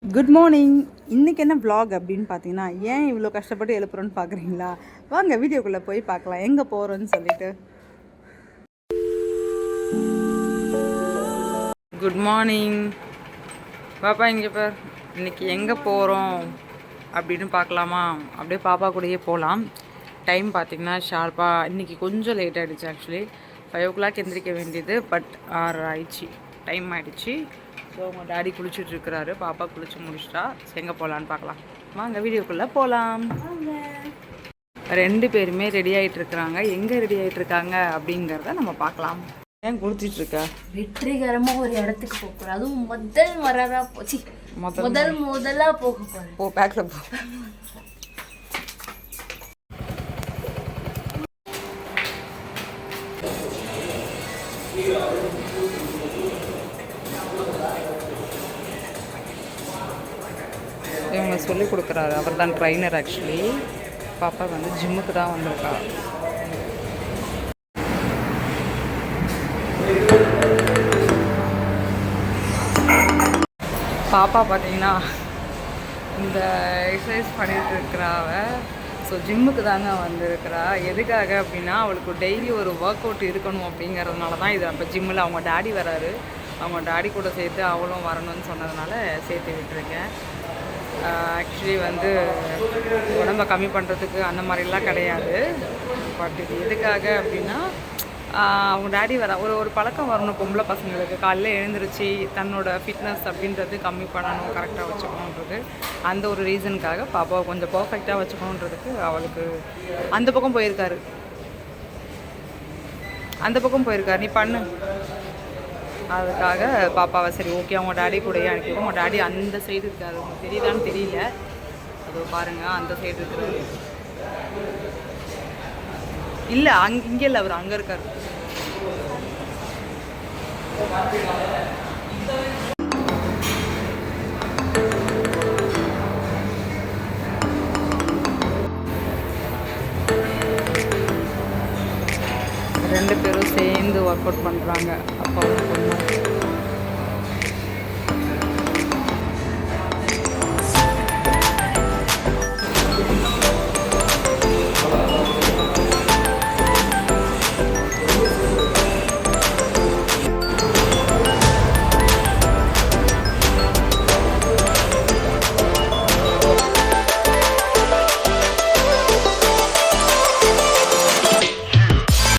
Good morning. இன்றைக்கி என்ன vlog அப்படின்னு பார்த்தீங்கன்னா, ஏன் இவ்வளோ கஷ்டப்பட்டு எழுப்புறோன்னு பார்க்குறீங்களா? வாங்க வீடியோக்குள்ளே போய் பார்க்கலாம் எங்கே போகிறோன்னு சொல்லிட்டு. குட் மார்னிங் பாப்பா, இங்கே பார். இன்றைக்கி எங்கே போகிறோம் அப்படின்னு பார்க்கலாமா? அப்படியே பாப்பா கூடயே போகலாம். டைம் பார்த்திங்கன்னா ஷார்ப்பாக இன்றைக்கி கொஞ்சம் லேட் ஆகிடுச்சு. ஆக்சுவலி 5 o'clock எந்திரிக்க வேண்டியது, பட் 6 ஆயிடுச்சு. டைம் ஆகிடுச்சு. ஸோ அவங்க டாடி குளிச்சுட்ருக்கிறாரு. பாப்பா குளிச்சு முடிச்சிட்டா. எங்கே போகலான்னு பார்க்கலாம். வாங்க வீடியோக்குள்ளே போகலாம். 2 பேருமே ரெடி ஆகிட்டுருக்குறாங்க. எங்கே ரெடி ஆகிட்டுருக்காங்க அப்படிங்கிறத நம்ம பார்க்கலாம். ஏன் குளிச்சிட்ருக்க? வெற்றிகரமாக ஒரு இடத்துக்கு போக போகிறேன். அதுவும் முதலாக போச்சு. முதலாக போக போகிறேன். போ, பேக்கில் போ. இவங்க சொல்லி கொடுக்குறாரு. அவர் தான் ட்ரைனர். ஆக்சுவலி பாப்பா வந்து ஜிம்முக்கு தான் வந்திருக்கா. பாப்பா பார்த்தீங்கன்னா இந்த எக்ஸசைஸ் பண்ணிட்டு இருக்கிறாவ. ஸோ ஜிம்முக்கு தாங்க வந்திருக்கிறா. எதுக்காக அப்படின்னா, அவளுக்கு டெய்லி ஒரு ஒர்க் அவுட் இருக்கணும் அப்படிங்கிறதுனால தான் இது. அப்போ ஜிம்மில் அவங்க டாடி வராரு. அவங்க டாடி கூட சேர்த்து அவளும் வரணும்னு சொன்னதுனால சேர்த்து விட்டுருக்கேன். ஆக்சுவலி வந்து உடம்பை கம்மி பண்ணுறதுக்கு அந்த மாதிரிலாம் கிடையாது. பட் இது எதுக்காக அப்படின்னா, அவங்க டாடி வர ஒரு பழக்கம் வரணும் பொம்பளை பசங்களுக்கு. காலையில் எழுந்திரிச்சு தன்னோட ஃபிட்னஸ் அப்படின்றது கம்மி பண்ணணும், கரெக்டாக வச்சுக்கணுன்றது. அந்த ஒரு ரீசனுக்காக பாப்பாவை கொஞ்சம் பர்ஃபெக்டாக வச்சுக்கணுன்றதுக்கு அவளுக்கு அந்த பக்கம் போயிருக்காரு. நீ பண்ணு. அதுக்காக பாப்பாவை சரி ஓகே அவங்க டாடி கூடயே அனுப்பிடுவோம். அவங்க டாடி அந்த சைடு இருக்காரு. உங்களுக்கு தெரியுதான்னு தெரியல. அதோ பாருங்கள், அந்த சைடு இருக்கிறாரு. இல்லை, இங்கே இல்லை, அவர் அங்கே இருக்கார். ரெண்டு பேரும் சேர்ந்து ஒர்க் அவுட் பண்ணுறாங்க. அப்பா பொண்ணு.